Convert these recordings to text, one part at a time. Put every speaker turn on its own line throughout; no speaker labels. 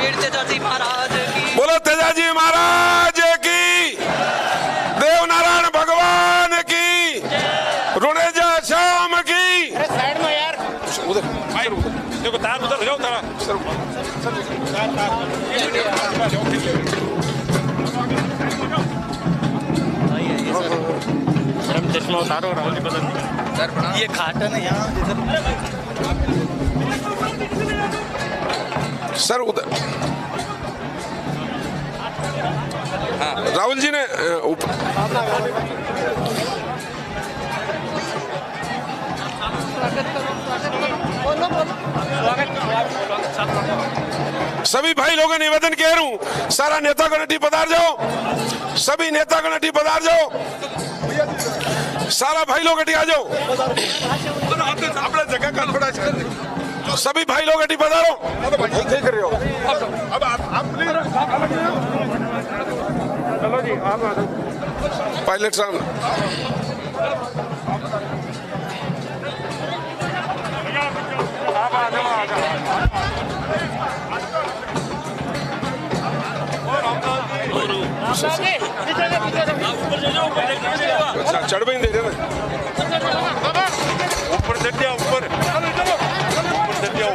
वीर तेजाजी महाराज की।
बोलो तेजाजी महाराज की, देवनारायण भगवान की, रुणेजा श्याम की।
साइड में यार,
उधर देखो, तार उधर जाओ, तारा
चश्मा उतारो, राहुल जी बदल।
ये खाटन है यहाँ
सर उधर। हाँ, राहुल जी ने ऊपर। सभी भाई लोगों ने निवेदन किया हूँ, सारा नेता गणटी पधार जाओ, सभी नेता गणटी पधार जाओ, सारा भाई लोग गटी आ जाओ, अपना जगह का थोड़ा, सभी भाई लोग गटी पधारो। देख रहे हो अब आप चलो जी, आप पायलट साहब। अच्छा, चढ़ भी नहीं दे रहे ना, ऊपर चढ़ गया, ऊपर चढ़ गया,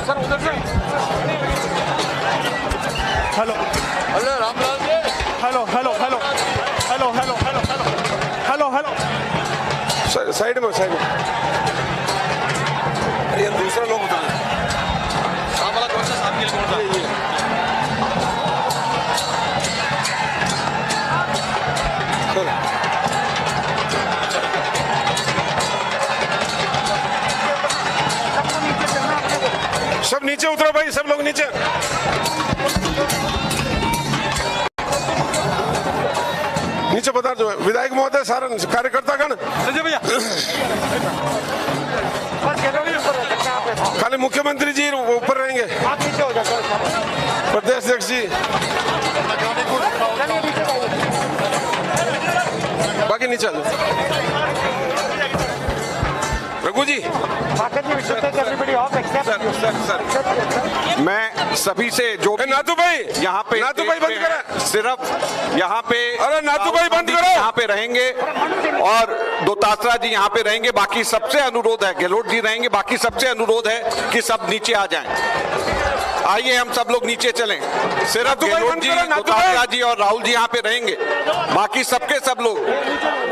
सर उधर से।
Hello
hello Ramlal ji,
hello hello hello hello hello hello hello hello.
Side में, साइड में। अरे दूसरा लोग उधर साहब वाला कौन सा साहब के लिए कौन सा? सब नीचे उतरो भाई, सब लोग नीचे। नीचे बता दो विधायक महोदय, सारा कार्यकर्ता गण भैया। खाली मुख्यमंत्री जी ऊपर रहेंगे, प्रदेश अध्यक्ष जी, बाकी नीचे आ जाओ। रघु जी,
मैं सभी से जो
नातू भाई,
यहाँ पे
नातू भाई बंद करें,
सिर्फ यहाँ पे,
अरे नातू भाई बंद करो,
यहाँ पे रहेंगे और दोतात्रा जी यहाँ पे रहेंगे। बाकी सबसे अनुरोध है, गहलोत जी रहेंगे, बाकी सबसे अनुरोध है कि सब नीचे आ जाएं। आइए हम सब लोग नीचे चलें। सिर्फ गहलोत जी, दोतात्रा जी और राहुल जी यहाँ पे रहेंगे, बाकी सबके सब लोग,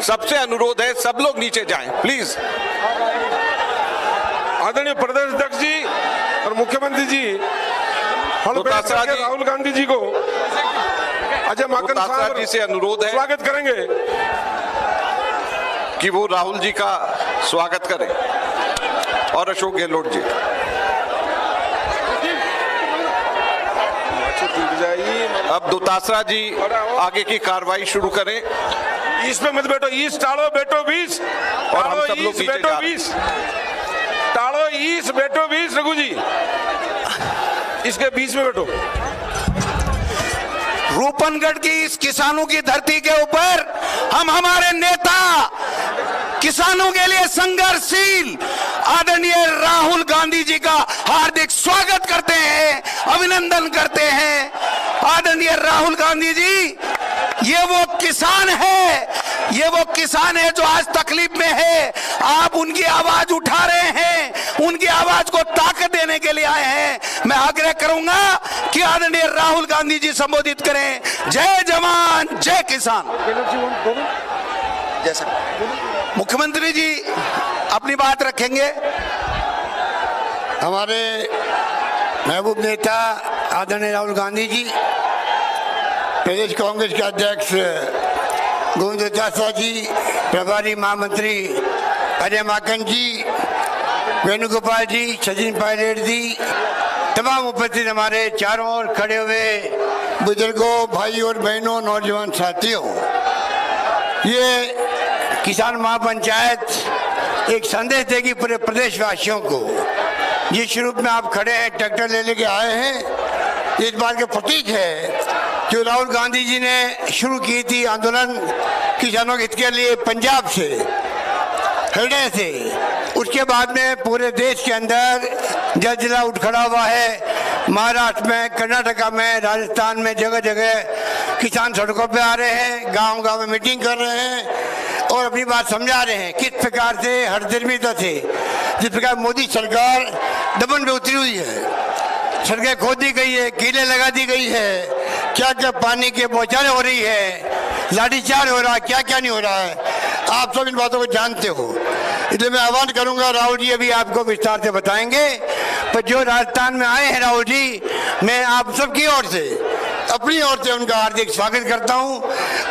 सबसे अनुरोध है सब लोग नीचे जाएं प्लीज।
आदरणीय प्रदेश अध्यक्ष जी और मुख्यमंत्री जी राहुल गांधी जी को अजय माकन साहब
जी से अनुरोध है,
स्वागत करेंगे
कि वो राहुल जी का स्वागत करें और अशोक गहलोत जी। अब दोतासरा जी आगे की कार्रवाई शुरू करें।
इसमें मत बैठो, ईस टालो बैठो 20
और हम सब लोग नीचे
बैठो 20 टालो, ईस बैठो 20। रघु जी इसके बीच में बैठो।
रूपनगढ़ की इस किसानों की धरती के ऊपर हम हमारे नेता, किसानों के लिए संघर्षशील आदरणीय राहुल गांधी जी का हार्दिक स्वागत करते हैं, अभिनंदन करते हैं। आदरणीय राहुल गांधी जी, ये वो किसान है, ये वो किसान है जो आज तकलीफ में है। आप उनकी आवाज उठा रहे हैं, उनकी आवाज को ताकत देने के लिए आए हैं। मैं आग्रह करूंगा कि आदरणीय राहुल गांधी जी संबोधित करें। जय जवान जय किसान। जैसा मुख्यमंत्री जी अपनी बात रखेंगे।
हमारे महबूब नेता आदरणीय राहुल गांधी जी, प्रदेश कांग्रेस के अध्यक्ष गोविंद दोतासरा जी, प्रभारी महामंत्री अजय माकन जी, वेणुगोपाल जी, सचिन पायलट जी, तमाम उपस्थित हमारे चारों ओर खड़े हुए बुजुर्गों, भाई और बहनों, नौजवान साथियों, ये किसान महापंचायत एक संदेश देगी पूरे प्रदेशवासियों को। जिस रूप में आप खड़े हैं, ट्रैक्टर ले लेके आए हैं, इस बात के प्रतीक है जो राहुल गांधी जी ने शुरू की थी आंदोलन किसानों के हित के लिए पंजाब से। हृदय से। उसके बाद में पूरे देश के अंदर जलजिला उठ खड़ा हुआ है। महाराष्ट्र में, कर्नाटका में, राजस्थान में जगह जगह किसान सड़कों पे आ रहे हैं, गांव गांव में मीटिंग कर रहे हैं और अपनी बात समझा रहे हैं किस प्रकार से हठधर्मिता से, जिस प्रकार मोदी सरकार दमन में उतरी हुई है, सड़कें खोद दी गई है, कीलें लगा दी गई है, क्या क्या पानी के बौछारें हो रही है, लाठीचार्ज हो रहा है, क्या क्या नहीं हो रहा है। आप सब इन बातों को जानते हो, इसलिए मैं आह्वान करूंगा, राहुल जी अभी आपको विस्तार से बताएंगे, पर जो राजस्थान में आए हैं राहुल जी, मैं आप सबकी ओर से, अपनी ओर से उनका हार्दिक स्वागत करता हूं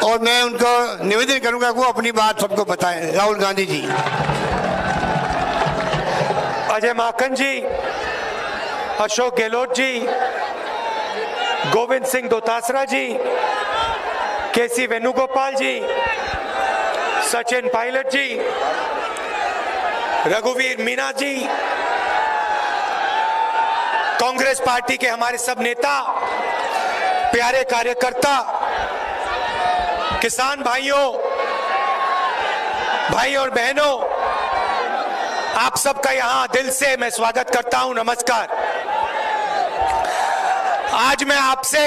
और मैं उनको निवेदन करूंगा कि वो अपनी बात सबको बताएं। राहुल गांधी जी।
अजय माकन जी, अशोक गहलोत जी, गोविंद सिंह दोतासरा जी, केसी वेणुगोपाल जी, सचिन पायलट जी, रघुवीर मीना जी, कांग्रेस पार्टी के हमारे सब नेता, प्यारे कार्यकर्ता, किसान भाइयों और बहनों, आप सबका यहां दिल से मैं स्वागत करता हूं। नमस्कार। आज मैं आपसे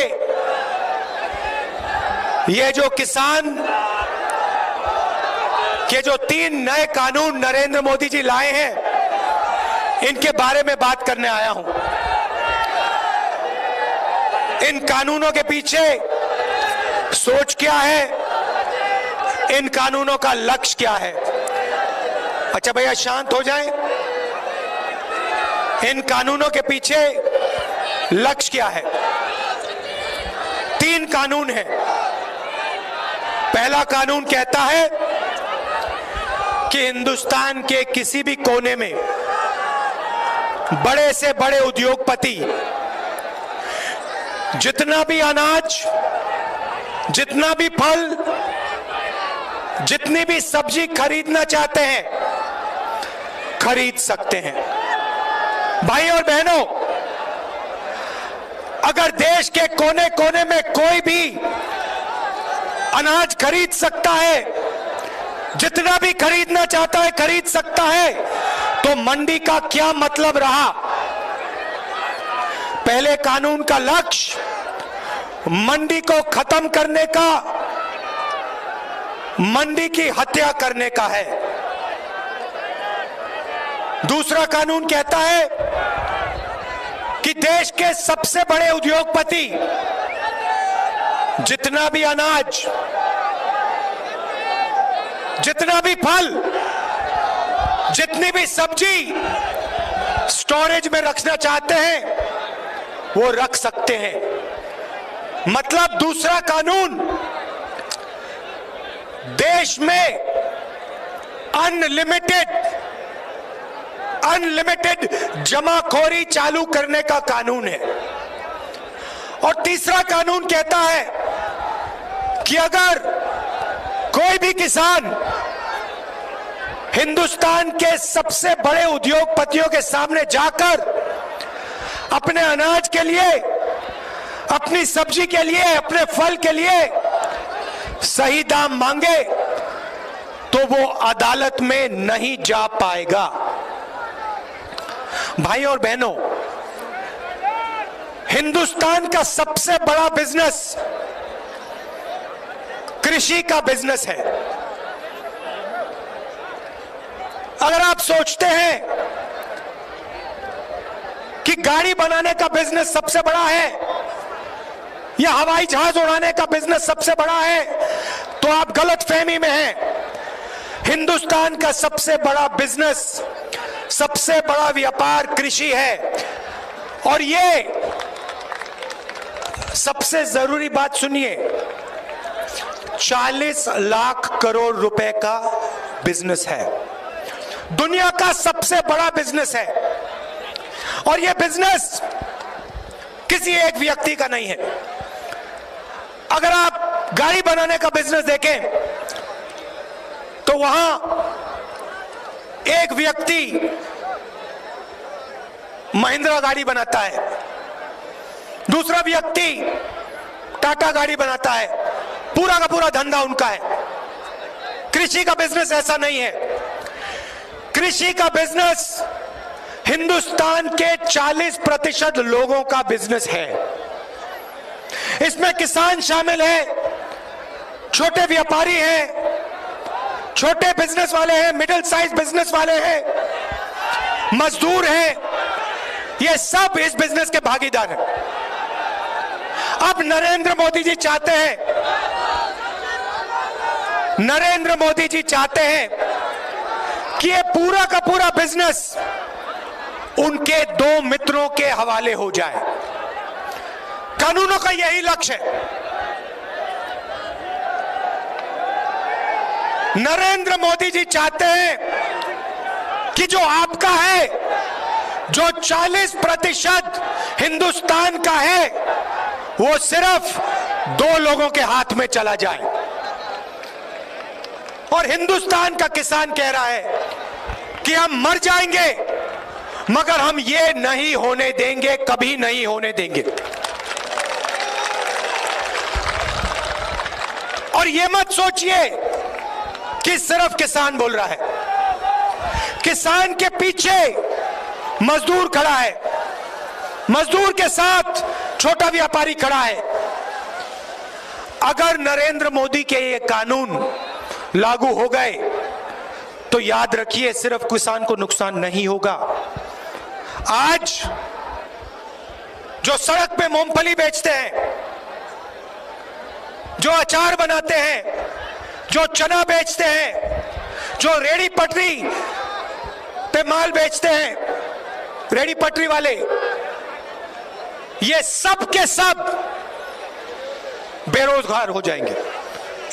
ये जो किसान के जो 3 नए कानून नरेंद्र मोदी जी लाए हैं, इनके बारे में बात करने आया हूं। इन कानूनों के पीछे सोच क्या है, इन कानूनों का लक्ष्य क्या है। अच्छा भैया शांत हो जाएं। इन कानूनों के पीछे लक्ष्य क्या है? 3 कानून हैं। पहला कानून कहता है कि हिंदुस्तान के किसी भी कोने में बड़े से बड़े उद्योगपति जितना भी अनाज, जितना भी फल, जितनी भी सब्जी खरीदना चाहते हैं, खरीद सकते हैं। भाई और बहनों, अगर देश के कोने कोने में कोई भी अनाज खरीद सकता है, जितना भी खरीदना चाहता है खरीद सकता है, तो मंडी का क्या मतलब रहा? पहले कानून का लक्ष्य मंडी को खत्म करने का, मंडी की हत्या करने का है। दूसरा कानून कहता है कि देश के सबसे बड़े उद्योगपति जितना भी अनाज, जितना भी फल, जितनी भी सब्जी स्टोरेज में रखना चाहते हैं, वो रख सकते हैं। मतलब दूसरा कानून देश में अनलिमिटेड जमाखोरी चालू करने का कानून है। और तीसरा कानून कहता है कि अगर कोई भी किसान हिंदुस्तान के सबसे बड़े उद्योगपतियों के सामने जाकर अपने अनाज के लिए, अपनी सब्जी के लिए, अपने फल के लिए सही दाम मांगे, तो वो अदालत में नहीं जा पाएगा। भाई और बहनों, हिंदुस्तान का सबसे बड़ा बिजनेस कृषि का बिजनेस है। अगर आप सोचते हैं कि गाड़ी बनाने का बिजनेस सबसे बड़ा है या हवाई जहाज उड़ाने का बिजनेस सबसे बड़ा है, तो आप गलतफहमी में हैं। हिंदुस्तान का सबसे बड़ा बिजनेस, सबसे बड़ा व्यापार कृषि है। और ये सबसे जरूरी बात सुनिए, 40 लाख करोड़ रुपए का बिजनेस है, दुनिया का सबसे बड़ा बिजनेस है। और यह बिजनेस किसी एक व्यक्ति का नहीं है। अगर आप गाड़ी बनाने का बिजनेस देखें तो वहां एक व्यक्ति महिंद्रा गाड़ी बनाता है, दूसरा व्यक्ति टाटा गाड़ी बनाता है, पूरा का पूरा धंधा उनका है। कृषि का बिजनेस ऐसा नहीं है। कृषि का बिजनेस हिंदुस्तान के 40% लोगों का बिजनेस है। इसमें किसान शामिल है, छोटे व्यापारी हैं, छोटे बिजनेस वाले हैं, मिडिल साइज बिजनेस वाले हैं, मजदूर हैं, ये सब इस बिजनेस के भागीदार हैं। अब नरेंद्र मोदी जी चाहते हैं कि ये पूरा का पूरा बिजनेस उनके 2 मित्रों के हवाले हो जाए। कानूनों का यही लक्ष्य है। नरेंद्र मोदी जी चाहते हैं कि जो आपका है, जो 40% हिंदुस्तान का है, वो सिर्फ 2 लोगों के हाथ में चला जाए। और हिंदुस्तान का किसान कह रहा है कि हम मर जाएंगे मगर हम ये नहीं होने देंगे, कभी नहीं होने देंगे। और ये मत सोचिए कि सिर्फ किसान बोल रहा है, किसान के पीछे मजदूर खड़ा है, मजदूर के साथ छोटा व्यापारी खड़ा है। अगर नरेंद्र मोदी के ये कानून लागू हो गए तो याद रखिए सिर्फ किसान को नुकसान नहीं होगा। आज जो सड़क पे मूंगफली बेचते हैं, जो अचार बनाते हैं, जो चना बेचते हैं, जो रेड़ी पटरी पे माल बेचते हैं, रेड़ी पटरी वाले, ये सब के सब बेरोजगार हो जाएंगे,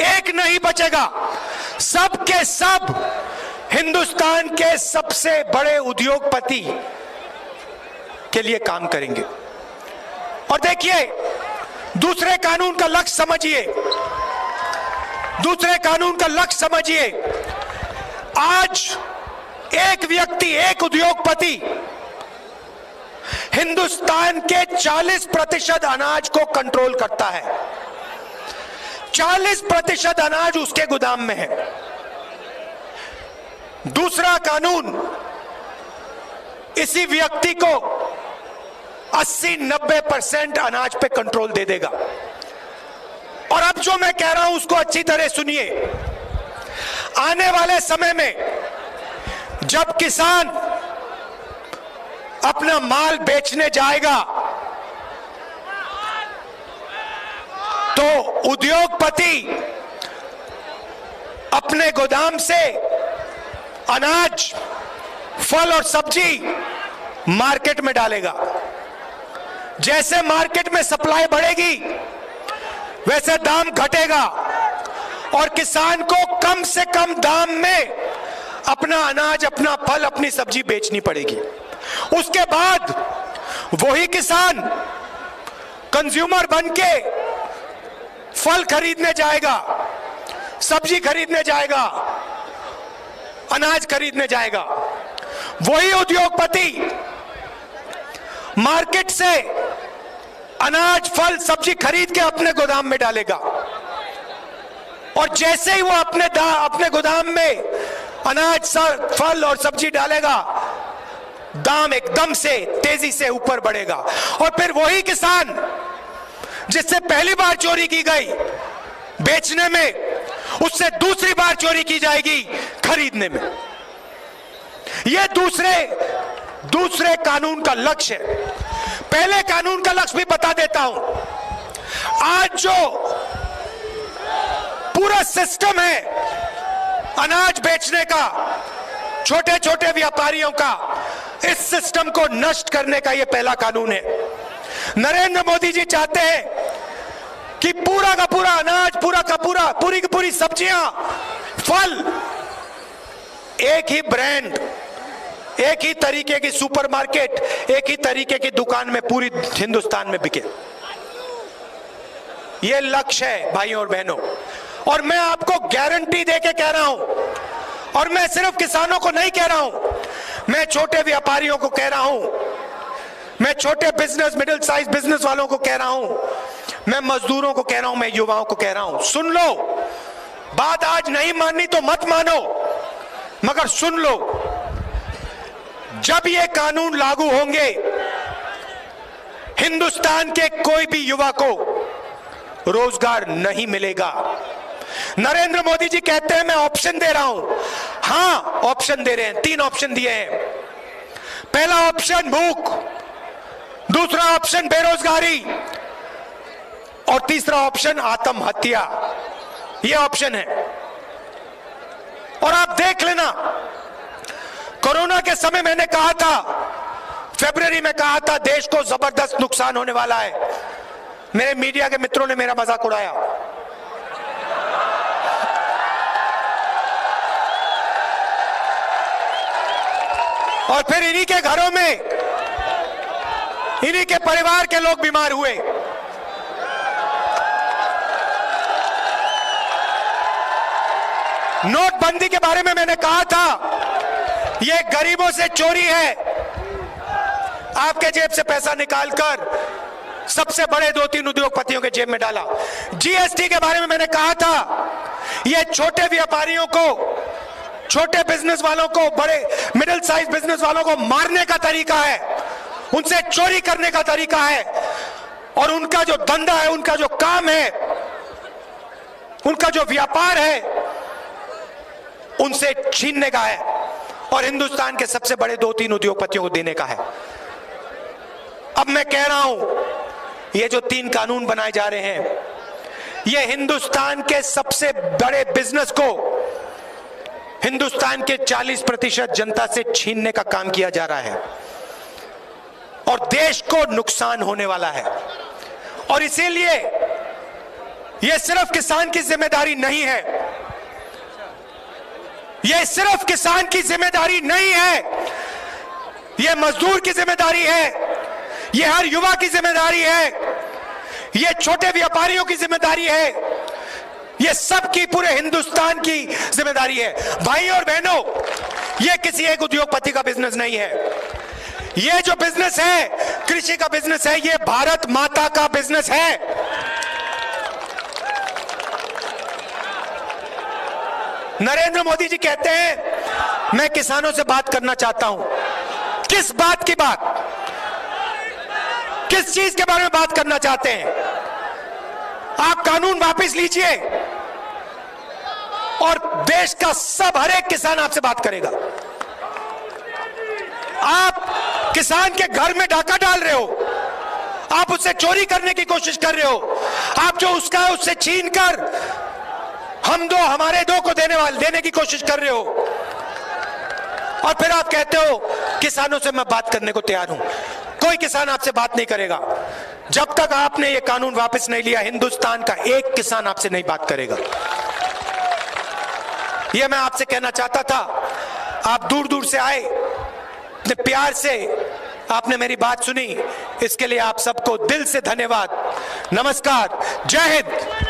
एक नहीं बचेगा। सब के सब हिंदुस्तान के सबसे बड़े उद्योगपति के लिए काम करेंगे। और देखिए, दूसरे कानून का लक्ष्य समझिए, दूसरे कानून का लक्ष्य समझिए। आज एक व्यक्ति, एक उद्योगपति हिंदुस्तान के 40% अनाज को कंट्रोल करता है। 40% अनाज उसके गोदाम में है। दूसरा कानून इसी व्यक्ति को 80-90% अनाज पे कंट्रोल दे देगा। और अब जो मैं कह रहा हूं उसको अच्छी तरह सुनिए। आने वाले समय में जब किसान अपना माल बेचने जाएगा तो उद्योगपति अपने गोदाम से अनाज, फल और सब्जी मार्केट में डालेगा। जैसे मार्केट में सप्लाई बढ़ेगी वैसे दाम घटेगा और किसान को कम से कम दाम में अपना अनाज, अपना फल, अपनी सब्जी बेचनी पड़ेगी। उसके बाद वही किसान कंज्यूमर बनके फल खरीदने जाएगा, सब्जी खरीदने जाएगा, अनाज खरीदने जाएगा। वही उद्योगपति मार्केट से अनाज, फल, सब्जी खरीद के अपने गोदाम में डालेगा और जैसे ही वो अपने गोदाम में अनाज, फल और सब्जी डालेगा, दाम एकदम से तेजी से ऊपर बढ़ेगा। और फिर वही किसान जिससे पहली बार चोरी की गई बेचने में, उससे दूसरी बार चोरी की जाएगी खरीदने में। यह दूसरे कानून का लक्ष्य है। पहले कानून का लक्ष्य भी बता देता हूं। आज जो पूरा सिस्टम है अनाज बेचने का, छोटे छोटे व्यापारियों का, इस सिस्टम को नष्ट करने का यह पहला कानून है। नरेंद्र मोदी जी चाहते हैं कि पूरा का पूरा अनाज, पूरा का पूरा, पूरी की पूरी सब्जियां, फल, एक ही ब्रांड, एक ही तरीके की सुपरमार्केट, एक ही तरीके की दुकान में पूरी हिंदुस्तान में बिके। यह लक्ष्य है भाइयों और बहनों। और मैं आपको गारंटी देके कह रहा हूं, और मैं सिर्फ किसानों को नहीं कह रहा हूं, मैं छोटे व्यापारियों को कह रहा हूं, मैं छोटे बिजनेस, मिडिल साइज बिजनेस वालों को कह रहा हूं, मैं मजदूरों को कह रहा हूं, मैं युवाओं को कह रहा हूं, सुन लो। बात आज नहीं माननी तो मत मानो, मगर सुन लो। जब ये कानून लागू होंगे, हिंदुस्तान के कोई भी युवा को रोजगार नहीं मिलेगा। नरेंद्र मोदी जी कहते हैं मैं ऑप्शन दे रहा हूं। हां, ऑप्शन दे रहे हैं। 3 ऑप्शन दिए हैं। पहला ऑप्शन भूख, दूसरा ऑप्शन बेरोजगारी और तीसरा ऑप्शन आत्महत्या। यह ऑप्शन है। और आप देख लेना, कोरोना के समय मैंने कहा था, फरवरी में कहा था, देश को जबरदस्त नुकसान होने वाला है। मेरे मीडिया के मित्रों ने मेरा मजाक उड़ाया। और फिर इन्हीं के घरों में इन्हीं के परिवार के लोग बीमार हुए। नोटबंदी के बारे में मैंने कहा था, यह गरीबों से चोरी है। आपके जेब से पैसा निकालकर सबसे बड़े 2-3 उद्योगपतियों के जेब में डाला। जीएसटी के बारे में मैंने कहा था, यह छोटे व्यापारियों को, छोटे बिजनेस वालों को, बड़े मिडिल साइज बिजनेस वालों को मारने का तरीका है, उनसे चोरी करने का तरीका है। और उनका जो धंधा है, उनका जो काम है, उनका जो व्यापार है, उनसे छीनने का है और हिंदुस्तान के सबसे बड़े 2-3 उद्योगपतियों को देने का है। अब मैं कह रहा हूं, ये जो 3 कानून बनाए जा रहे हैं, ये हिंदुस्तान के सबसे बड़े बिजनेस को, हिंदुस्तान के 40% जनता से छीनने का काम किया जा रहा है और देश को नुकसान होने वाला है। और इसीलिए यह सिर्फ किसान की जिम्मेदारी नहीं है, यह सिर्फ किसान की जिम्मेदारी नहीं है, यह मजदूर की जिम्मेदारी है, यह हर युवा की जिम्मेदारी है, यह छोटे व्यापारियों की जिम्मेदारी है, यह सबकी, पूरे हिंदुस्तान की जिम्मेदारी है। भाई और बहनों, यह किसी एक उद्योगपति का बिजनेस नहीं है। यह जो बिजनेस है, कृषि का बिजनेस है, यह भारत माता का बिजनेस है। नरेंद्र मोदी जी कहते हैं मैं किसानों से बात करना चाहता हूं। किस बात की बात, किस चीज के बारे में बात करना चाहते हैं? आप कानून वापस लीजिए और देश का हर एक किसान आपसे बात करेगा। आप किसान के घर में डाका डाल रहे हो, आप उससे चोरी करने की कोशिश कर रहे हो, आप जो उसका है उससे छीन कर हम दो हमारे दो को देने की कोशिश कर रहे हो। और फिर आप कहते हो किसानों से मैं बात करने को तैयार हूं। कोई किसान आपसे बात नहीं करेगा जब तक आपने ये कानून वापस नहीं लिया। हिंदुस्तान का एक किसान आपसे नहीं बात करेगा। ये मैं आपसे कहना चाहता था। आप दूर दूर से आए, इतने प्यार से आपने मेरी बात सुनी, इसके लिए आप सबको दिल से धन्यवाद। नमस्कार, जय हिंद।